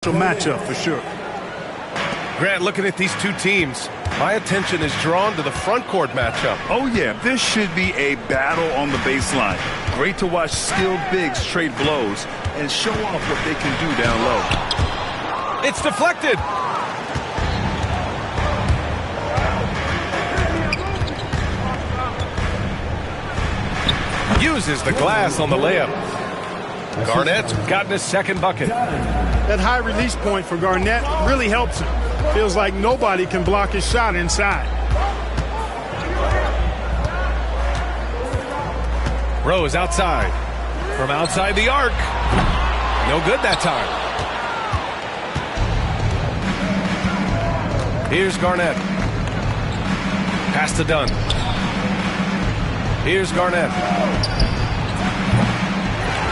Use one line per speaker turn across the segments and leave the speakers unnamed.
Matchup for sure.
Grant, looking at these two teams, my attention is drawn to the front court matchup.
Oh, yeah, this should be a battle on the baseline. Great to watch skilled bigs trade blows and show off what they can do down low.
It's deflected. Uses the glass on the layup. Garnett's gotten his second bucket.
That high release point for Garnett really helps him. Feels like nobody can block his shot inside.
Rose outside. From outside the arc. No good that time. Here's Garnett. Pass to Dunn. Here's Garnett.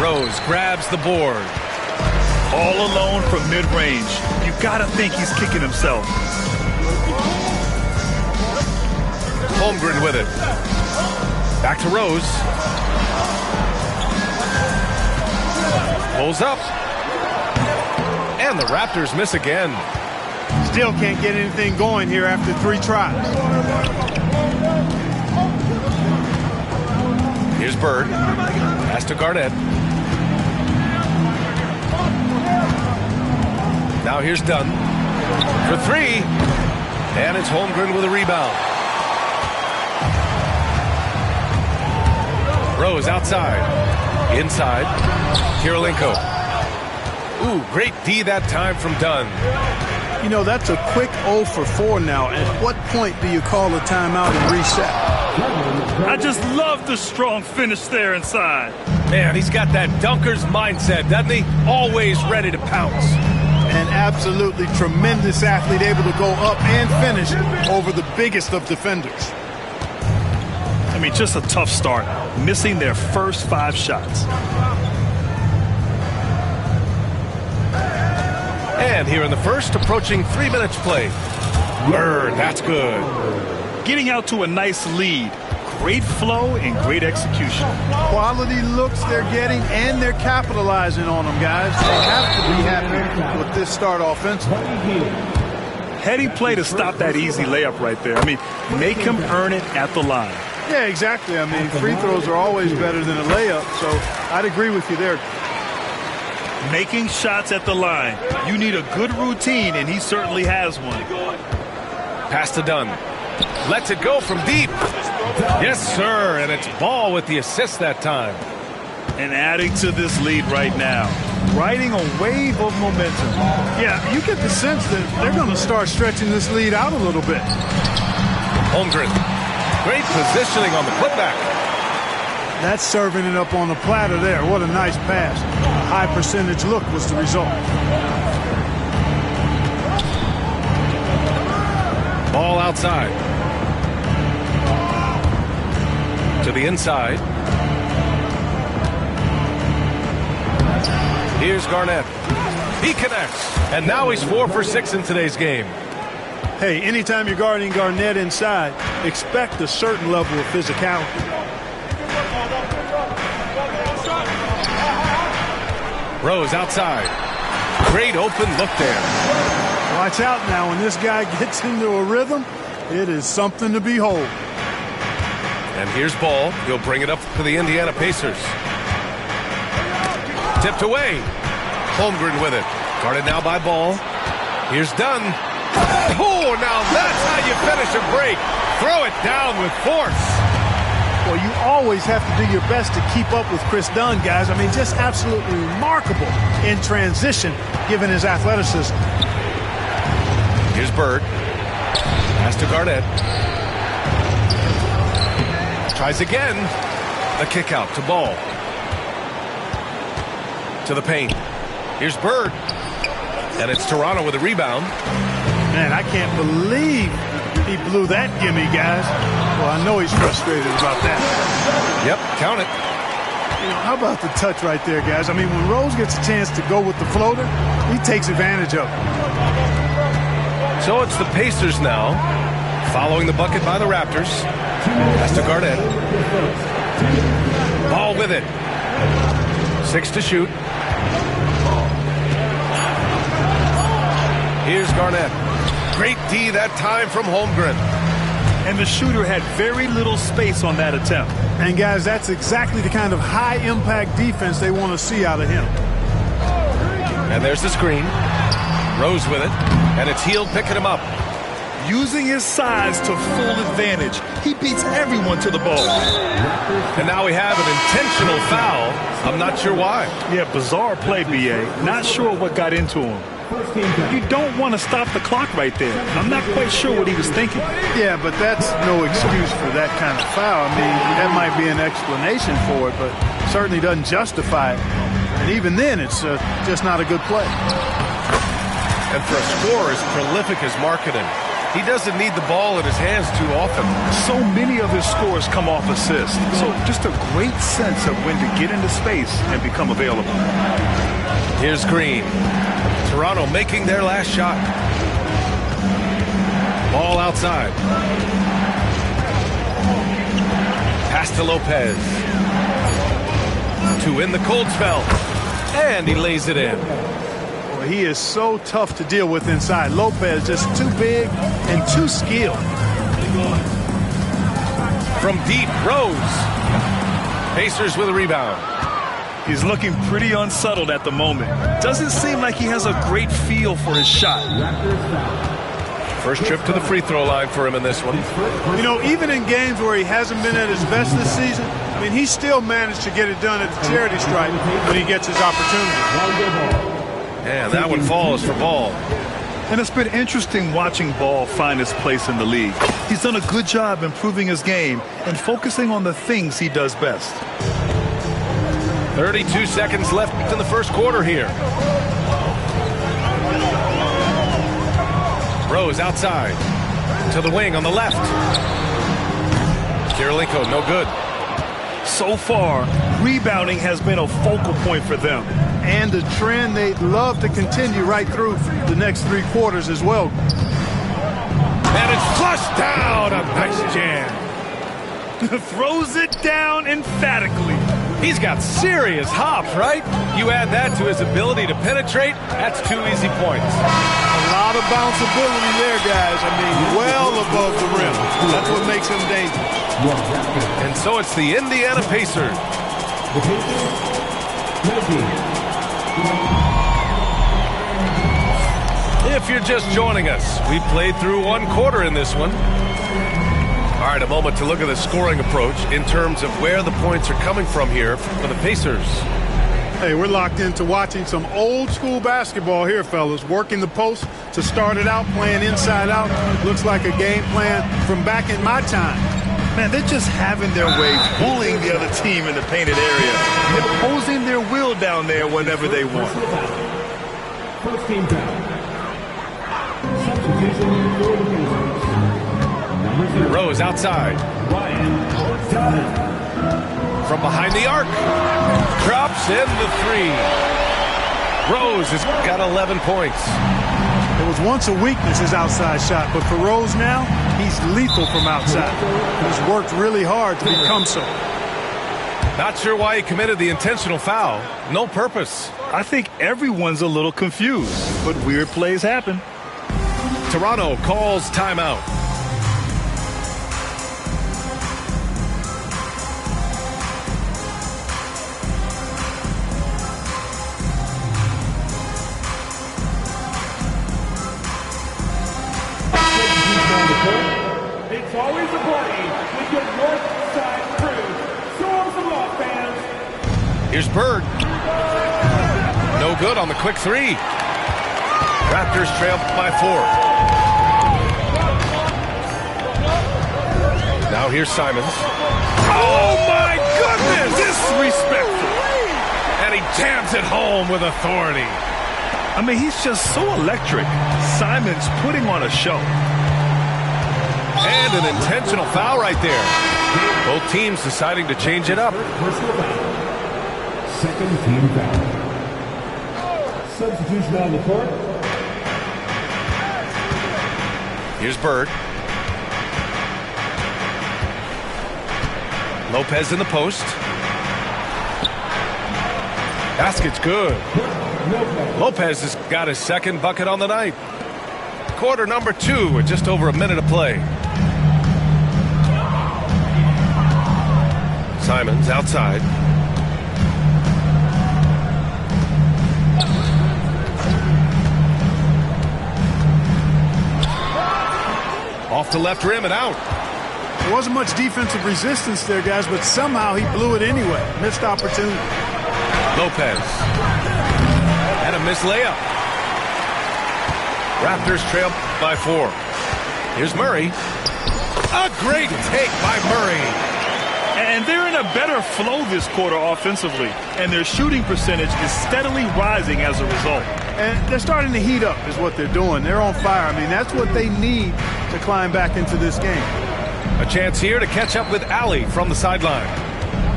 Rose grabs the board.
All alone from mid-range. You gotta think he's kicking himself.
Holmgren with it. Back to Rose. Pulls up. And the Raptors miss again.
Still can't get anything going here after 3 tries.
Here's Bird. Pass to Garnett. Now here's Dunn for 3. And it's Holmgren with a rebound. Rose outside. Inside. Kirilenko. Ooh, great D that time from Dunn.
You know, that's a quick 0 for 4 now. At what point do you call a timeout and reset?
I just love the strong finish there inside.
Man, he's got that dunker's mindset, doesn't he? Always ready to pounce.
An absolutely tremendous athlete, able to go up and finish over the biggest of defenders.
I mean, just a tough start, missing their first 5 shots.
And here in the first, approaching 3 minutes played. Bird, that's good.
Getting out to a nice lead. Great flow and great execution.
Quality looks they're getting, and they're capitalizing on them, guys. They have to be happy with this start offensively.
Heady play to stop that easy layup right there. I mean, make him earn it at the line.
Yeah, exactly. I mean, free throws are always better than a layup, so I'd agree with you there.
Making shots at the line. You need a good routine, and he certainly has one.
Pass to Dunn. Lets it go from deep. Yes, sir, and it's Ball with the assist that time.
And adding to this lead right now. Riding a wave of momentum.
Yeah, you get the sense that they're going to start stretching this lead out a little bit.
Holmgren. Great positioning on the putback.
That's serving it up on the platter there. What a nice pass. A high percentage look was the result.
Ball outside. To the inside. Here's Garnett. He connects. And now he's 4 for 6 in today's game.
Hey, anytime you're guarding Garnett inside, expect a certain level of physicality.
Rose outside. Great open look there.
Watch out now. When this guy gets into a rhythm, it is something to behold.
And here's Ball. He'll bring it up to the Indiana Pacers. Tipped away. Holmgren with it. Guarded now by Ball. Here's Dunn. Oh, now that's how you finish a break. Throw it down with force.
Well, you always have to do your best to keep up with Chris Dunn, guys. I mean, just absolutely remarkable in transition, given his athleticism.
Here's Bird. Pass to Garnett. Tries again. The kick out to Ball. To the paint. Here's Bird. And it's Toronto with a rebound.
Man, I can't believe he blew that gimme, guys. Well, I know he's frustrated about that.
Yep, count it.
You know, how about the touch right there, guys? I mean, when Rose gets a chance to go with the floater, he takes advantage of it.
So it's the Pacers now, following the bucket by the Raptors. Pass to Garnett. Ball with it. 6 to shoot. Here's Garnett. Great D that time from Holmgren.
And the shooter had very little space on that attempt.
And guys, that's exactly the kind of high-impact defense they want to see out of him.
And there's the screen. Rose with it. And it's Hield picking him up.
Using his size to full advantage. He beats everyone to the ball.
And now we have an intentional foul. I'm not sure why.
Yeah, bizarre play, B.A. Not sure what got into him. You don't want to stop the clock right there. I'm not quite sure what he was thinking.
Yeah, but that's no excuse for that kind of foul. I mean, that might be an explanation for it, but certainly doesn't justify it. And even then, it's just not a good play.
And for a scorer as prolific as Markkanen, he doesn't need the ball in his hands too often.
So many of his scores come off assists. So just a great sense of when to get into space and become available.
Here's Green. Toronto making their last shot. Ball outside. Pass to Lopez. To win the cold spell. And he lays it in.
He is so tough to deal with inside. Lopez just too big and too skilled.
From deep, Rose. Pacers with a rebound.
He's looking pretty unsettled at the moment. Doesn't seem like he has a great feel for his shot.
First trip to the free throw line for him in this one.
You know, even in games where he hasn't been at his best this season, I mean, he still managed to get it done at the charity stripe when he gets his opportunity.
And that one falls for Ball.
And it's been interesting watching Ball find his place in the league. He's done a good job improving his game and focusing on the things he does best.
32 seconds left in the first quarter here. Rose outside. To the wing on the left. Kirilenko, no good.
So far, rebounding has been a focal point for them.
And a trend they'd love to continue right through the next 3 quarters as well.
And it's flushed down. A nice jam.
Throws it down emphatically.
He's got serious hops, right? You add that to his ability to penetrate, that's 2 easy points.
A lot of bounceability there, guys. I mean, well above the rim. That's what makes him dangerous.
And so it's the Indiana Pacers. If you're just joining us, we played through 1 quarter in this one. All right, a moment to look at the scoring approach in terms of where the points are coming from here for the Pacers.
Hey, we're locked into watching some old school basketball here, fellas. Working the post to start it out, playing inside out. Looks like a game plan from back in my time.
Man, they're just having their way, bullying the other team in the painted area, imposing their will down there whenever they want.
First team down. Substitution for the Pacers.
Rose outside. From behind the arc. Drops in the 3. Rose has got 11 points.
It was once a weakness, his outside shot, but for Rose now, he's lethal from outside. He's worked really hard to become so.
Not sure why he committed the intentional foul. No purpose.
I think everyone's a little confused, but weird plays happen.
Toronto calls timeout.
It's always a party with your North Side crew. Show them some love, fans.
Here's Bird. No good on the quick 3. Raptors trail by 4. Now here's Simons. Oh my goodness!
Disrespectful.
And he jams it home with authority.
I mean, he's just so electric. Simons putting on a show.
And an intentional foul right there. Both teams deciding to change it up.
Personal foul. Second team foul. Substitution on the court.
Here's Bird. Lopez in the post. Basket's good. Lopez has got his second bucket on the night. quarter number 2 with just over a minute of play. Simons outside. Off the left rim and out.
There wasn't much defensive resistance there, guys, but somehow he blew it anyway. Missed opportunity.
Lopez. And a missed layup. Raptors trail by 4. Here's Murray. A great take by Murray.
And they're in a better flow this quarter offensively, and their shooting percentage is steadily rising as a result.
And they're starting to heat up is what they're doing. They're on fire. I mean, that's what they need to climb back into this game.
A chance here to catch up with Allie from the sideline.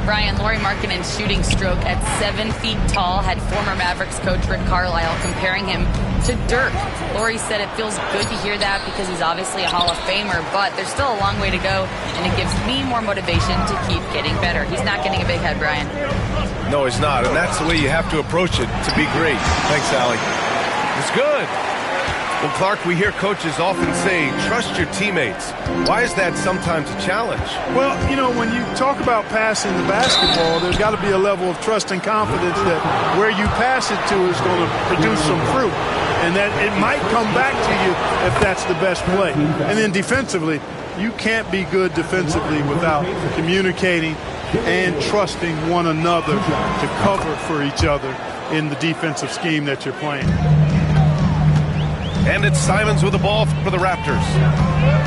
Brian, Lauri Markkanen's shooting stroke at 7 feet tall had former Mavericks coach Rick Carlisle comparing him to Dirk. Lauri said it feels good to hear that because he's obviously a Hall of Famer, but there's still a long way to go, and it gives me more motivation to keep getting better. He's not getting a big head, Brian.
No, he's not, and that's the way you have to approach it to be great. Thanks, Allie. It's good. Well, Clark, we hear coaches often say, trust your teammates. Why is that sometimes a challenge?
Well, you know, when you talk about passing the basketball, there's got to be a level of trust and confidence that where you pass it to is going to produce some fruit, and that it might come back to you if that's the best play. And then defensively, you can't be good defensively without communicating and trusting one another to cover for each other in the defensive scheme that you're playing.
And it's Simons with the ball for the Raptors.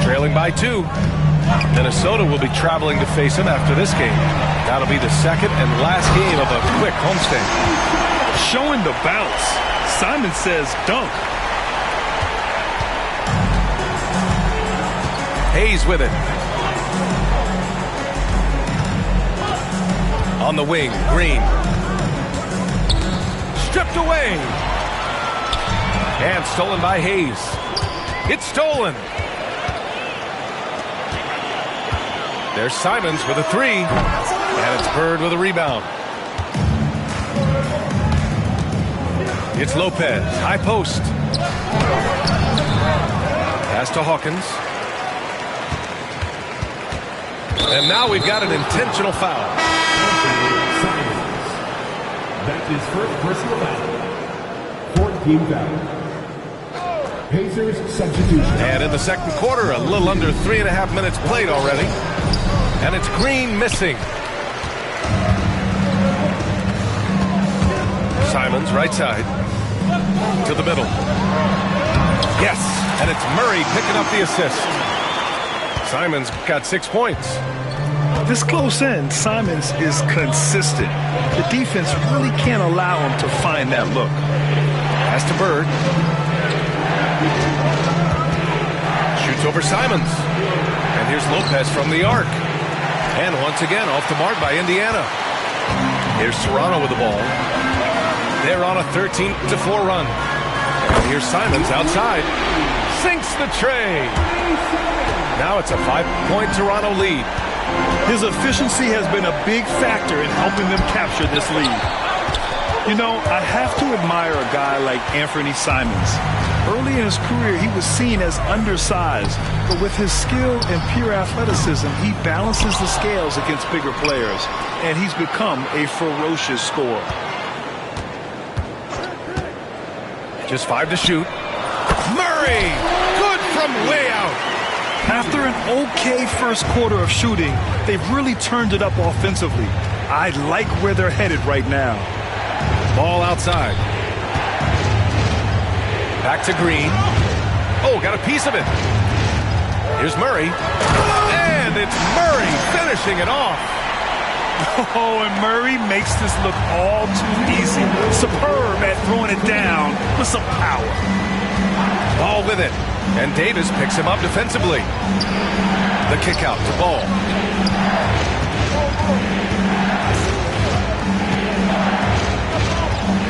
Trailing by 2. Minnesota will be traveling to face him after this game. That'll be the second and last game of a quick homestand.
Showing the bounce. Simon says dunk.
Hayes with it. On the wing, Green. Stripped away. And stolen by Hayes. It's stolen. There's Simons with a 3. And it's Bird with a rebound. It's Lopez. High post. Pass to Hawkins. And now we've got an intentional foul.
That's his first personal foul. 14 foul. Pacers substitution.
And in the second quarter, a little under 3.5 minutes played already. And it's Green missing. Simons, right side. To the middle. Yes, and it's Murray picking up the assist. Simons got 6 points.
This close in, Simons is consistent. The defense really can't allow him to find that look.
Pass to Bird. Shoots over Simons. And here's Lopez from the arc. And once again, off the mark by Indiana. Here's Serrano with the ball. They're on a 13-4 run. And here's Simons outside. Sinks the tray. Now it's a 5-point Toronto lead.
His efficiency has been a big factor in helping them capture this lead. You know, I have to admire a guy like Anthony Simons. Early in his career, he was seen as undersized, but with his skill and pure athleticism, he balances the scales against bigger players, and he's become a ferocious scorer.
Just 5 to shoot. Murray! Good from way out.
After an okay first quarter of shooting, they've really turned it up offensively. I like where they're headed right now.
Ball outside. Back to Green. Oh, got a piece of it. Here's Murray. And it's Murray finishing it off.
Oh, and Murray makes this look all too easy. Superb at throwing it down with some power.
Ball with it. And Davis picks him up defensively. The kick out to Ball.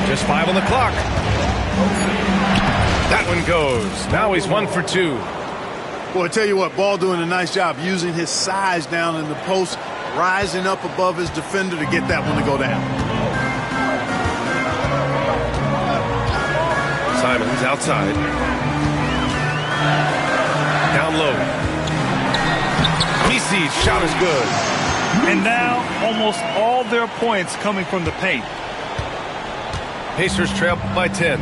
Just 5 on the clock. That one goes. Now he's 1 for 2.
Well, I tell you what, Ball doing a nice job using his size down in the post, rising up above his defender to get that one to go down.
Simons outside. Down low. BC's shot is good.
And now almost all their points coming from the paint.
Pacers trail by 10.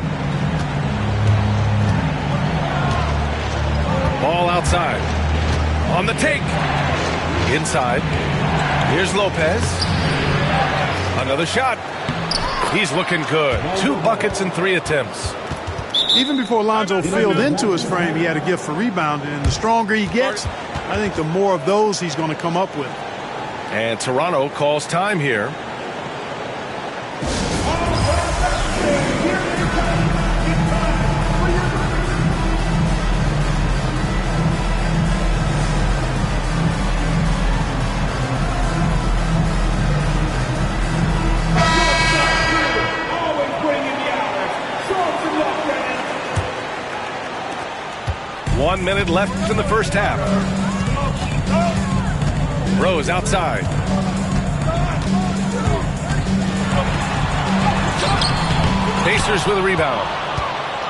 Ball outside. On the take. Inside. Here's Lopez. Another shot. He's looking good. 2 buckets in 3 attempts.
Even before Lonzo filled into his frame, he had a gift for rebounding. And the stronger he gets, I think the more of those he's going to come up with.
And Toronto calls time here.
Always bringing the hours. Show some love, Brennan.
1 minute left in the first half. Rose outside. Pacers with a rebound.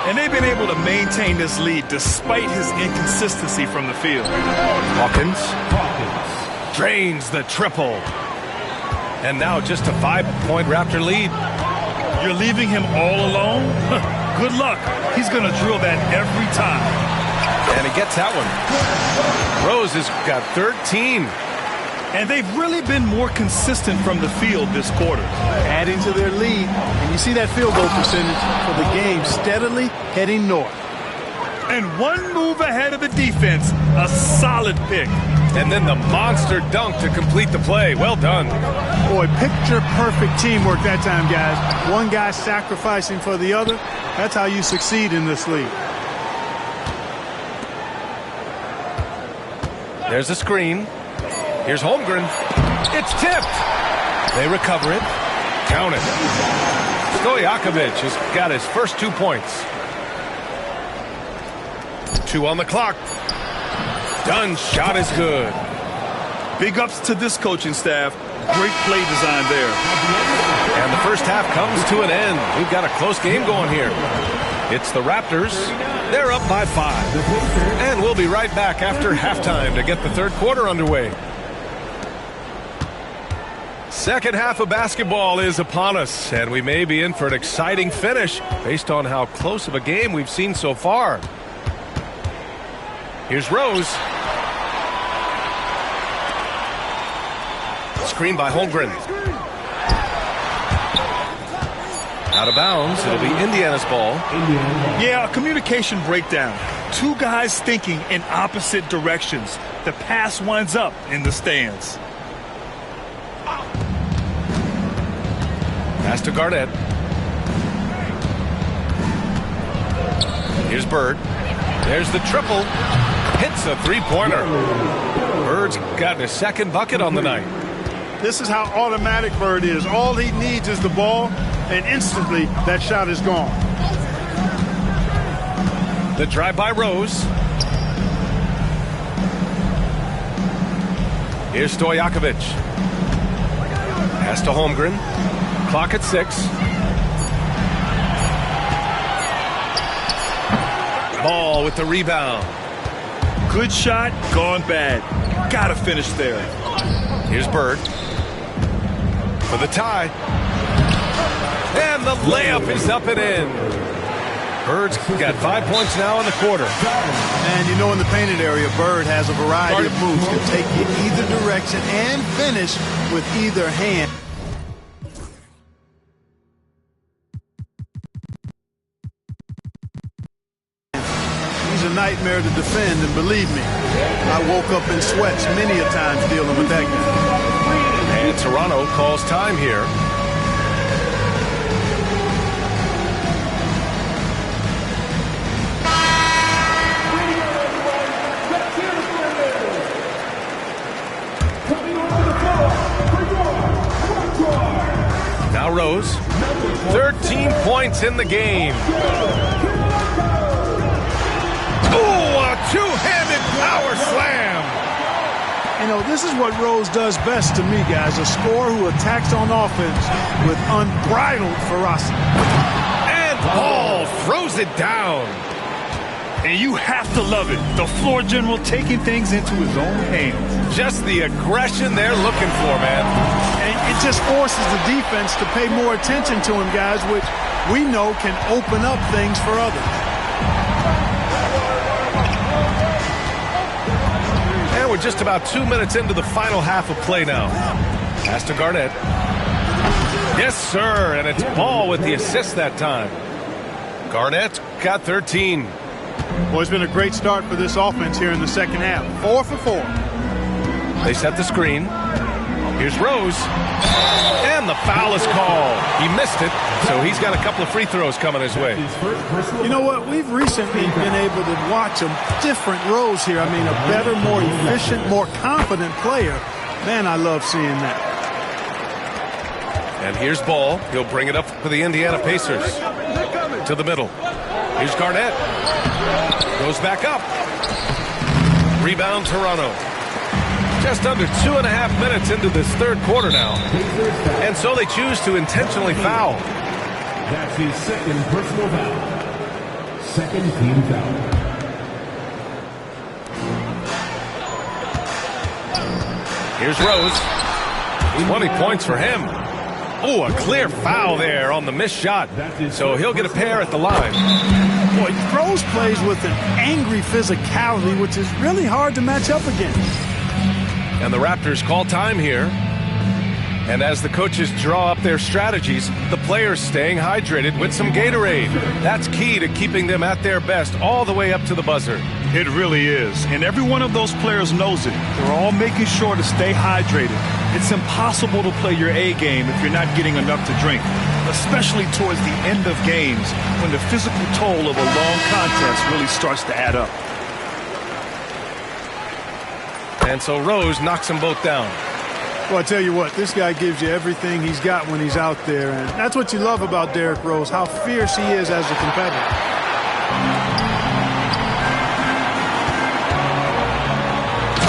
And they've been able to maintain this lead despite his inconsistency from the field.
Hawkins drains the triple. And now just a 5-point Raptor lead.
You're leaving him all alone? Good luck. He's going to drill that every time.
And he gets that one. Rose has got 13.
And they've really been more consistent from the field this quarter.
Adding to their lead, and you see that field goal percentage for the game steadily heading north.
And one move ahead of the defense, a solid pick.
And then the monster dunk to complete the play. Well done.
Boy, picture-perfect teamwork that time, guys. One guy sacrificing for the other. That's how you succeed in this league.
There's a screen. Here's Holmgren. It's tipped. They recover it. Count it. Stojakovic has got his first 2 points. 2 on the clock. Dunn's shot is good.
Big ups to this coaching staff. Great play design there.
And the first half comes to an end. We've got a close game going here. It's the Raptors. They're up by 5. And we'll be right back after halftime to get the third quarter underway. Second half of basketball is upon us, and we may be in for an exciting finish based on how close of a game we've seen so far. Here's Rose. Screen by Holmgren. Out of bounds. It'll be Indiana's ball.
Yeah, a communication breakdown. 2 guys thinking in opposite directions. The pass winds up in the stands.
Pass to Garnett. Here's Bird. There's the triple. Hits a 3-pointer. Bird's gotten his second bucket on the night.
This is how automatic Bird is. All he needs is the ball, and instantly that shot is gone.
The drive by Rose. Here's Stojakovic. Pass to Holmgren. Clock at 6. Ball with the rebound.
Good shot, gone bad. Gotta finish there.
Here's Bird. For the tie. And the layup is up and in. Bird's got 5 points now in the quarter.
And you know, in the painted area, Bird has a variety of moves. Can take you either direction and finish with either hand. He's a nightmare to defend, and believe me, I woke up in sweats many a times dealing with that guy.
And Toronto calls time here. Now Rose, 13 points in the game. Oh, a two-handed power slam.
You know, this is what Rose does best to me, guys. A scorer who attacks on offense with unbridled ferocity.
And Paul throws it down.
And you have to love it. The floor general taking things into his own hands.
Just the aggression they're looking for, man.
And it just forces the defense to pay more attention to him, guys, which we know can open up things for others.
And we're just about 2 minutes into the final half of play now. Pass to Garnett. Yes, sir, and it's Ball with the assist that time. Garnett got 13.
Well, it's been a great start for this offense here in the second half. 4 for 4.
They set the screen. Here's Rose. And the foul is called. He missed it, so he's got a couple of free throws coming his way.
You know what? We've recently been able to watch a different Rose here. I mean, a better, more efficient, more confident player. Man, I love seeing that.
And here's Ball. He'll bring it up for the Indiana Pacers. To the middle. Here's Garnett. Goes back up. Rebound Toronto. Just under 2.5 minutes into this third quarter now. And so they choose to intentionally foul.
That's his second personal foul. Second team foul.
Here's Rose. 20 points for him. Oh, a clear foul there on the missed shot. So he'll get a pair at the line.
Boy, Rose plays with an angry physicality, which is really hard to match up against.
And the Raptors call time here. And as the coaches draw up their strategies, the players staying hydrated with some Gatorade. That's key to keeping them at their best all the way up to the buzzer.
It really is. And every one of those players knows it. They're all making sure to stay hydrated. It's impossible to play your A game if you're not getting enough to drink, especially towards the end of games when the physical toll of a long contest really starts to add up.
And so Rose knocks them both down.
Well, I tell you what, this guy gives you everything he's got when he's out there. And that's what you love about Derrick Rose, how fierce he is as a competitor.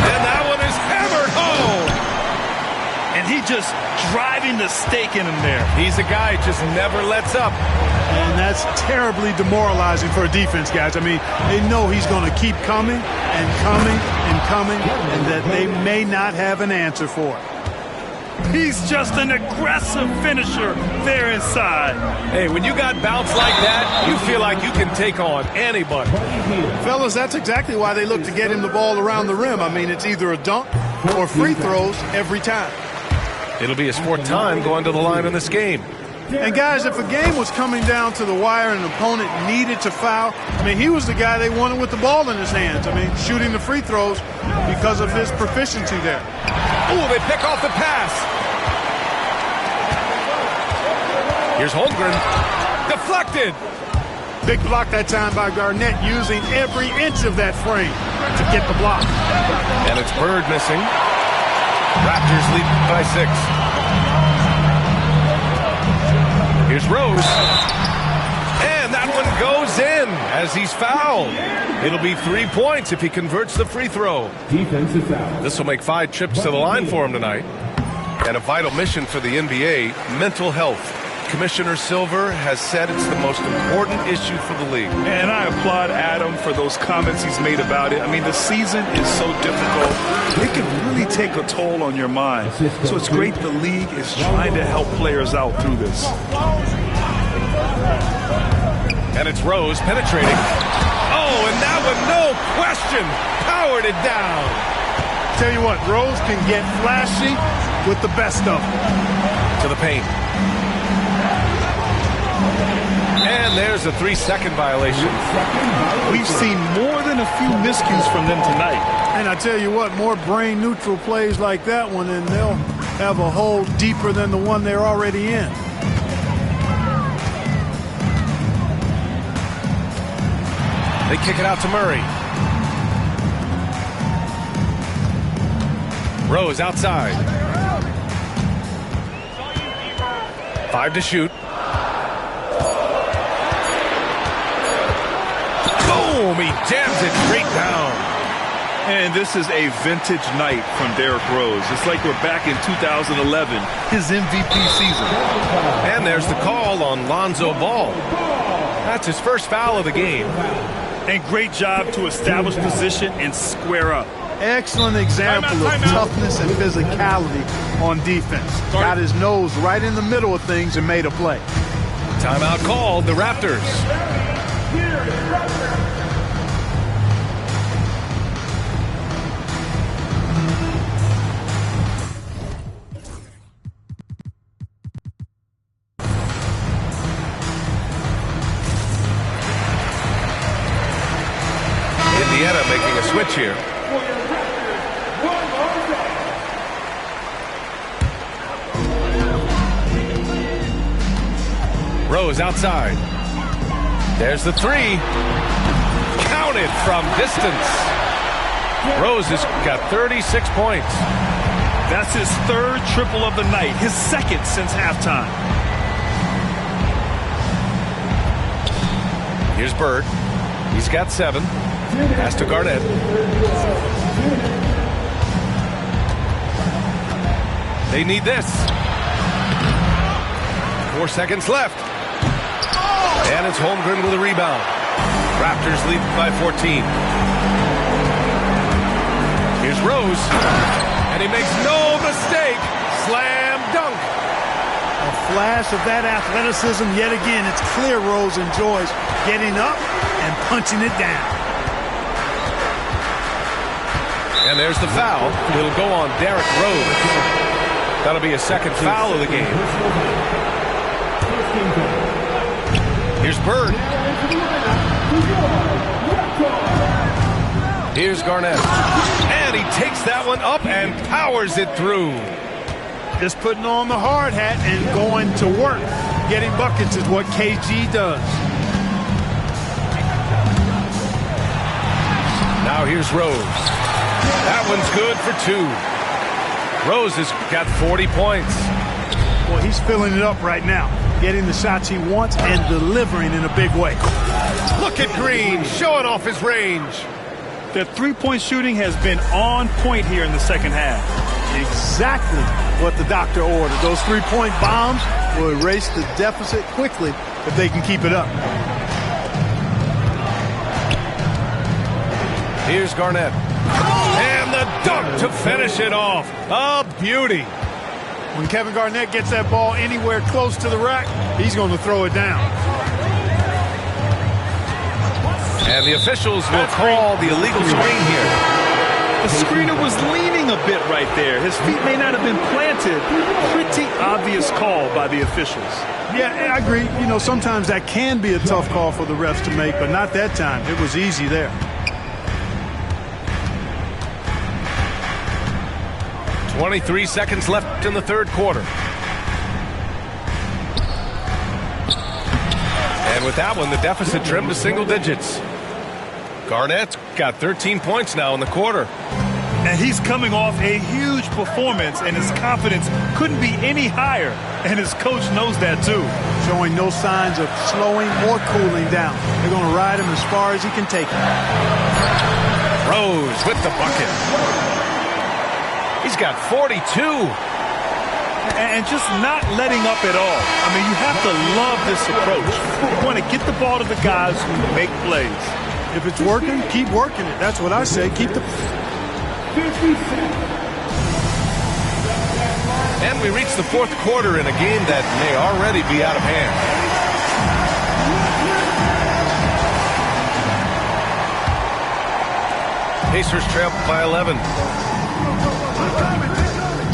And that one is hammered home.
And he just driving the stake in him there.
He's a guy who just never lets up.
And that's terribly demoralizing for a defense, guys. I mean, they know he's going to keep coming and coming and coming, and that they may not have an answer for it.
He's just an aggressive finisher there inside.
Hey, when you got bounce like that, you feel like you can take on anybody.
Fellas, that's exactly why they look to get him the ball around the rim. I mean, it's either a dunk or free throws every time.
It'll be his fourth time going to the line in this game.
And guys, if a game was coming down to the wire and an opponent needed to foul, I mean, he was the guy they wanted with the ball in his hands. I mean, shooting the free throws because of his proficiency there.
Oh, they pick off the pass. Here's Holmgren. Deflected.
Big block that time by Garnett, using every inch of that frame to get the block.
And it's Bird missing. Raptors lead by 6. Here's Rose. And that one goes in as he's fouled. It'll be 3 points if he converts the free throw.
Defensive foul.
This will make 5 trips to the line for him tonight. And a vital mission for the NBA, mental health. Commissioner Silver has said it's the most important issue for the league.
And I applaud Adam for those comments he's made about it. I mean, the season is so difficult. It can really take a toll on your mind. So it's great the league is trying to help players out through this.
And it's Rose penetrating. Oh, and that one, no question, powered it down.
Tell you what, Rose can get flashy with the best of them.
To the paint. And there's a 3-second violation.
We've seen more than a few miscues from them tonight.
And I tell you what, more brain-neutral plays like that one, and they'll have a hole deeper than the one they're already in.
They kick it out to Murray. Rose outside. 5 to shoot. Boom! He jams it straight down.
And this is a vintage night from Derrick Rose. It's like we're back in 2011, his MVP season.
And there's the call on Lonzo Ball. That's his first foul of the game.
And great job to establish position and square up.
Excellent example of toughness and physicality on defense. Got his nose right in the middle of things and made a play.
Timeout called, the Raptors. Indiana making a switch here. Rose outside. There's the three. Counted from distance. Rose has got 36 points.
That's his third triple of the night, his second since halftime.
Here's Bird. He's got 7. Pass to Garnett. They need this. 4 seconds left. And it's Holmgren with a rebound. Raptors lead by 14. Here's Rose. And he makes no mistake. Slam dunk.
A flash of that athleticism yet again. It's clear Rose enjoys getting up and punching it down.
And there's the foul. It'll go on Derrick Rose. That'll be a second foul of the game. Here's Bird. Here's Garnett. And he takes that one up and powers it through.
Just putting on the hard hat and going to work. Getting buckets is what KG does.
Now here's Rose. That one's good for 2. Rose has got 40 points.
Well, he's filling it up right now. Getting the shots he wants and delivering in a big way.
Look at Green showing off his range.
Their three-point shooting has been on point here in the second half.
Exactly what the doctor ordered. Those three-point bombs will erase the deficit quickly if they can keep it up.
Here's Garnett. And the dunk to finish it off. A beauty.
When Kevin Garnett gets that ball anywhere close to the rack, he's going to throw it down.
And the officials will call the illegal screen here.
The screener was leaning a bit right there. His feet may not have been planted. Pretty obvious call by the officials.
Yeah, I agree. You know, sometimes that can be a tough call for the refs to make, but not that time. It was easy there.
23 seconds left in the third quarter. And with that one, the deficit trimmed to single digits. Garnett's got 13 points now in the quarter.
And he's coming off a huge performance, and his confidence couldn't be any higher. And his coach knows that, too.
Showing no signs of slowing or cooling down. They're going to ride him as far as he can take him.
Rose with the bucket. He's got 42.
And just not letting up at all. I mean, you have to love this approach. You want to get the ball to the guys who make plays.
If it's working, keep working it. That's what I say. Keep the...
And we reach the fourth quarter in a game that may already be out of hand. Pacers trail by 11.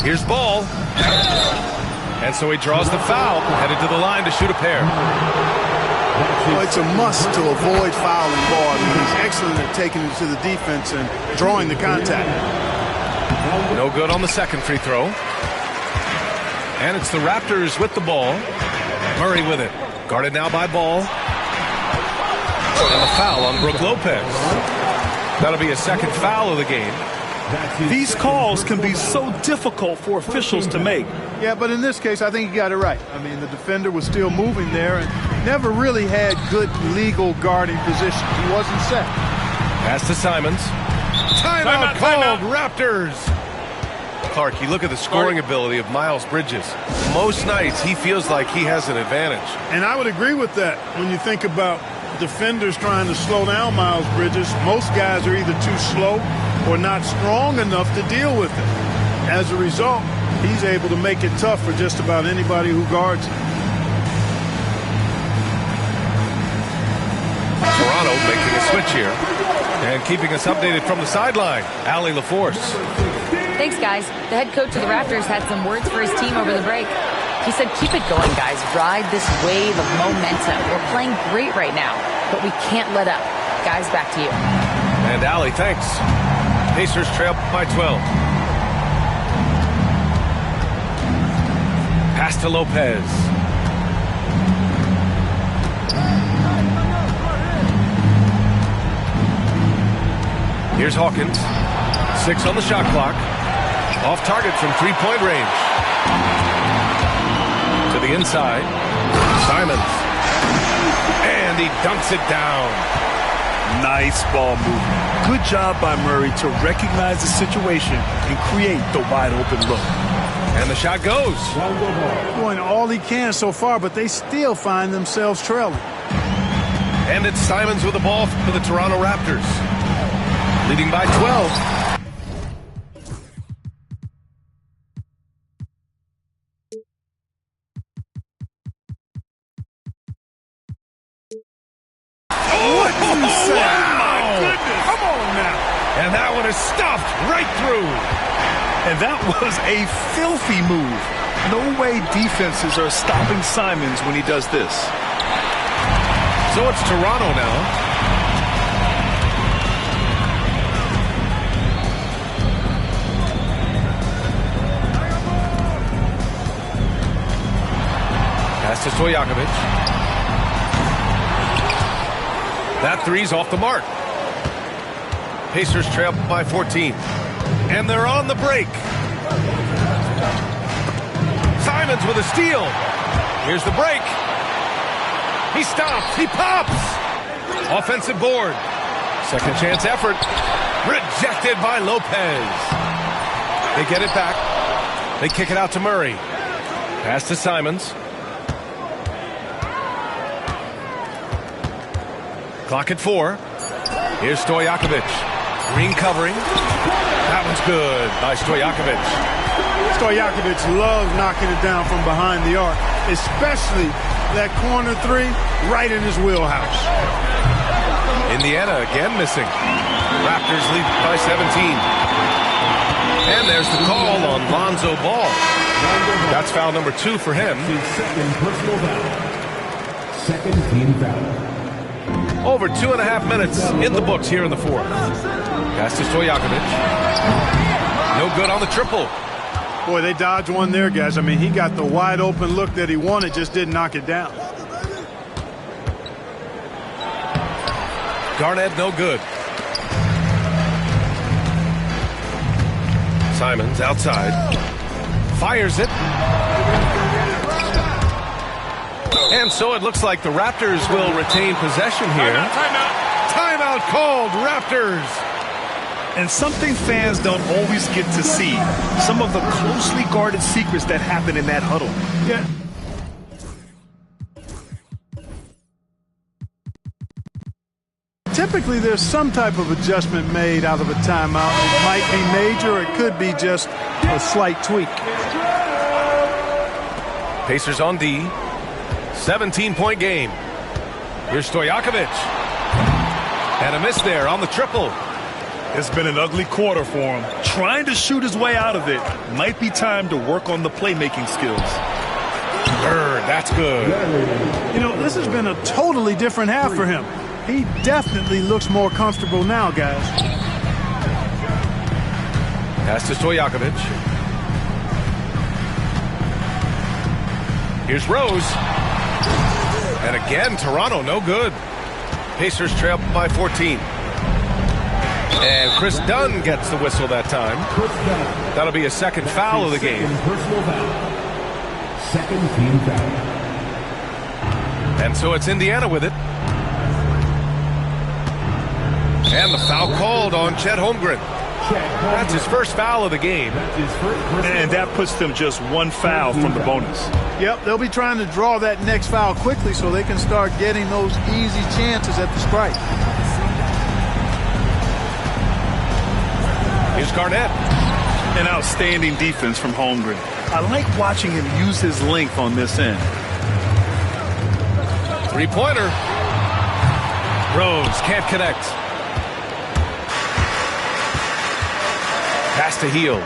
Here's Ball. And so he draws the foul, headed to the line to shoot a pair.
Well, it's a must to avoid fouling Ball. I mean, he's excellent at taking it to the defense and drawing the contact.
No good on the second free throw. And it's the Raptors with the ball. Murray with it. Guarded now by Ball. And the foul on Brook Lopez. That'll be a second foul of the game.
These calls can be so difficult for officials to make.
Yeah, but in this case, I think he got it right. I mean, the defender was still moving there and never really had good legal guarding position. He wasn't set.
Pass to Simons. Timeout called, Raptors. Clark, you look at the scoring ability of Miles Bridges. Most nights, he feels like he has an advantage.
And I would agree with that when you think about defenders trying to slow down Miles Bridges, most guys are either too slow or not strong enough to deal with it. As a result, he's able to make it tough for just about anybody who guards him.
Toronto making a switch here and keeping us updated from the sideline. Allie LaForce.
Thanks, guys. The head coach of the Raptors had some words for his team over the break. He said, keep it going, guys. Ride this wave of momentum. We're playing great right now, but we can't let up. Guys, back to you.
And Allie, thanks. Pacers trail by 12. Pass to Lopez. Here's Hawkins. 6 on the shot clock. Off target from three-point range. To the inside. Simons. And he dunks it down.
Nice ball movement. Good job by Murray to recognize the situation and create the wide open look.
And the shot goes.
Doing all he can so far, but they still find themselves trailing.
And it's Simons with the ball for the Toronto Raptors. Leading by 12. And that one is stuffed right through.
And that was a filthy move. No way defenses are stopping Simons when he does this.
So it's Toronto now. Pass to Stojakovic. That three's off the mark. Pacers trail by 14. And they're on the break. Simons with a steal. Here's the break. He stops. He pops. Offensive board. Second chance effort. Rejected by Lopez. They get it back. They kick it out to Murray. Pass to Simons. Clock at 4. Here's Stojakovic. Green covering. That one's good by Stojakovic.
Stojakovic loves knocking it down from behind the arc, especially that corner three right in his wheelhouse.
Indiana again missing. Raptors lead by 17. And there's the call on Lonzo Ball. That's foul number 2 for him.
Second personal foul. Second team foul.
Over 2.5 minutes in the books here in the fourth. Pass to Stojakovic. No good on the triple.
Boy, they dodged one there, guys. I mean, he got the wide open look that he wanted, just didn't knock it down.
Garnett, no good. Simons outside. Fires it. And so it looks like the Raptors will retain possession here. Timeout called, Raptors.
And something fans don't always get to see. Some of the closely guarded secrets that happen in that huddle.
Yeah. Typically, there's some type of adjustment made out of a timeout. It might be major, or it could be just a slight tweak.
Pacers on D. 17-point game. Here's Stojakovic. And a miss there on the triple.
It's been an ugly quarter for him. Trying to shoot his way out of it. Might be time to work on the playmaking skills.
Bird, that's good.
You know, this has been a totally different half for him. He definitely looks more comfortable now, guys.
Pass to Stojakovic. Here's Rose. And again, Toronto, no good. Pacers trail by 14. And Chris Dunn gets the whistle that time. That'll be a second foul of the game.
Personal foul. Second team foul.
And so it's Indiana with it. And the foul called on Chet Holmgren. That's his first foul of the game.
And that puts them just one foul from the bonus.
Yep, they'll be trying to draw that next foul quickly so they can start getting those easy chances at the strike.
Here's Garnett.
An outstanding defense from Holmgren. I like watching him use his length on this end.
Three-pointer. Rose can't connect. Pass to Hield.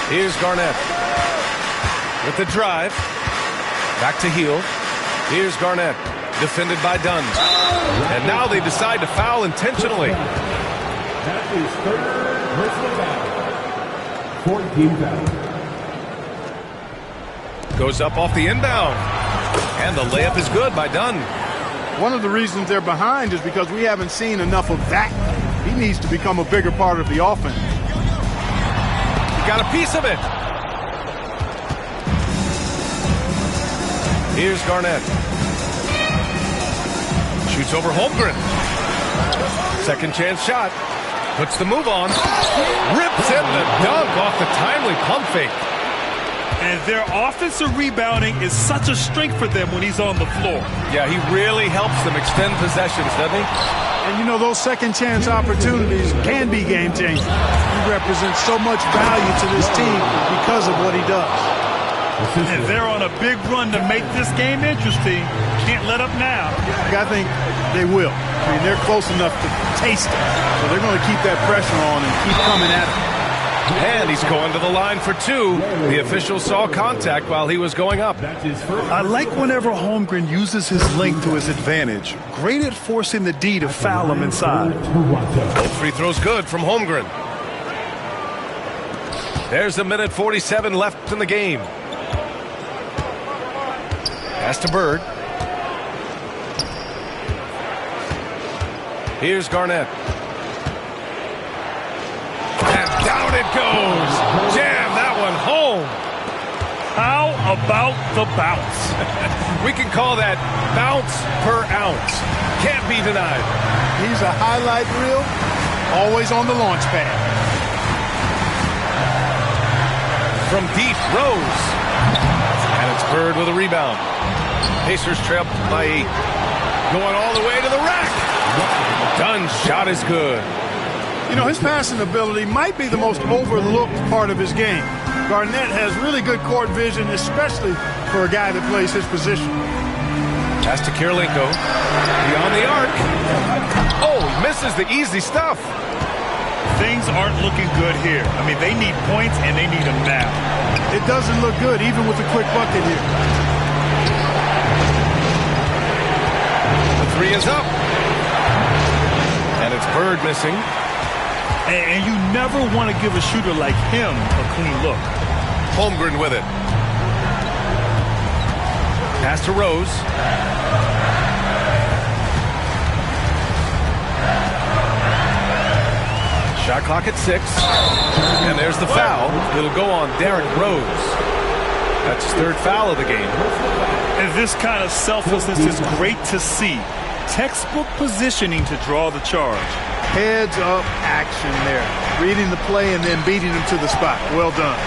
Here's Garnett with the drive. Back to Hield. Here's Garnett. Defended by Dunn. And now they decide to foul intentionally.
That is third personal foul. 14 foul.
Goes up off the inbound. And the layup is good by Dunn.
One of the reasons they're behind is because we haven't seen enough of that. He needs to become a bigger part of the offense.
Got a piece of it. Here's Garnett. Shoots over Holmgren. Second chance shot. Puts the move on. Rips in the dunk off the timely pump fake.
And their offensive rebounding is such a strength for them when he's on the floor.
Yeah, he really helps them extend possessions, doesn't he?
And you know, those second chance opportunities can be game changing. He represents so much value to this team because of what he does.
And they're on a big run to make this game interesting. Can't let up now.
I think they will. I mean, they're close enough to taste it. So they're going to keep that pressure on and keep coming at it.
And he's going to the line for two. The official saw contact while he was going up.
I like whenever Holmgren uses his length to his advantage. Great at forcing the D to foul him inside.
Both free throws good from Holmgren. There's a minute 47 left in the game. Pass to Bird. Here's Garnett. And down it goes. Jam that one home.
How about the bounce?
We can call that bounce per ounce. Can't be denied.
He's a highlight reel, always on the launch pad.
From deep, Rose. And it's Bird with a rebound. Pacers trail by 8. Going all the way to the rack. Dunn's shot is good.
You know, his passing ability might be the most overlooked part of his game. Garnett has really good court vision, especially for a guy that plays his position.
Pass to Kirilenko. Beyond the arc. Oh, he misses the easy stuff.
Things aren't looking good here. I mean, they need points, and they need them now.
It doesn't look good, even with a quick bucket here.
The three is up. And it's Bird missing.
And you never want to give a shooter like him a clean look.
Holmgren with it. Pass to Rose. Shot clock at 6. And there's the foul. It'll go on Derrick Rose. That's his third foul of the game.
And this kind of selflessness is great to see. Textbook positioning to draw the charge.
Heads up action there. Reading the play and then beating him to the spot. Well done.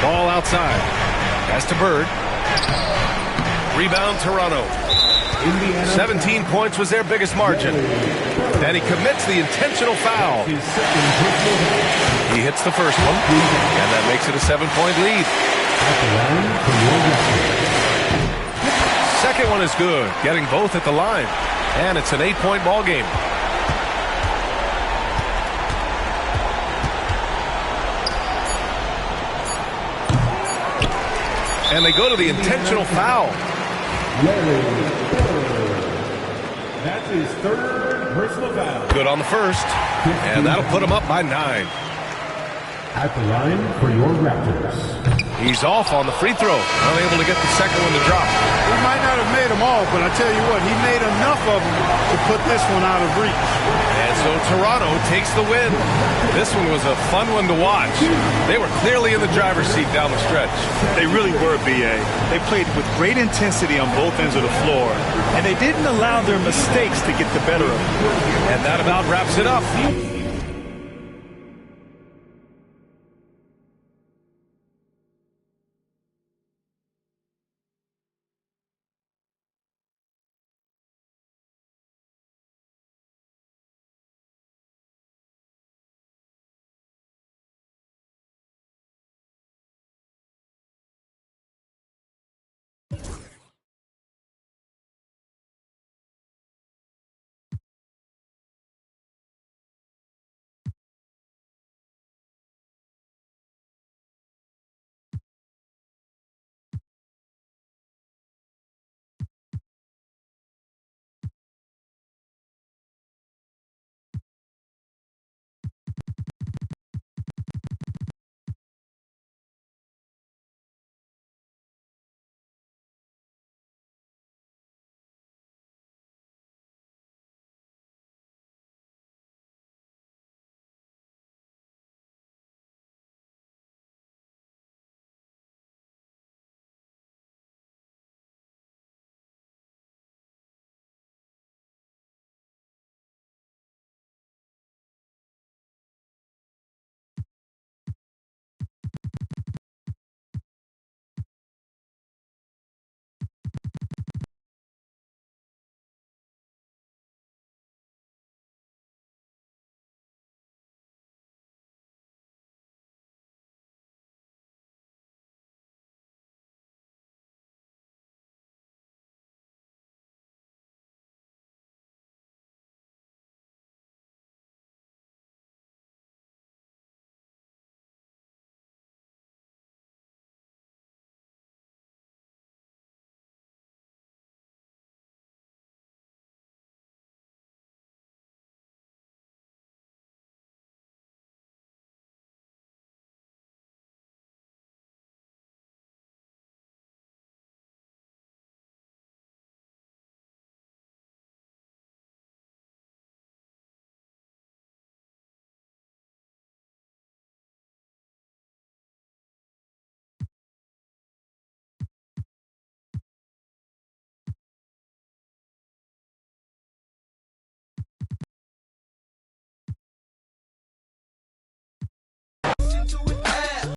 Ball outside. Pass to Bird. Rebound Toronto. 17 points was their biggest margin. And he commits the intentional foul. He hits the first one. And that makes it a 7-point lead. Second one is good. Getting both at the line. And it's an 8-point ball game. And they go to the intentional foul.
That's his third personal foul.
Good on the first. And that'll put him up by 9.
At the line for your Raptors,
He's off on the free throw. Unable to get the second one to drop.
He might not have made them all, but I tell you what, he made enough of them to put this one out of reach.
And so Toronto takes the win. This one was a fun one to watch. They were clearly in the driver's seat down the stretch.
They really were, B.A. They played with great intensity on both ends of the floor, and they didn't allow their mistakes to get the better of them.
And that about wraps it up.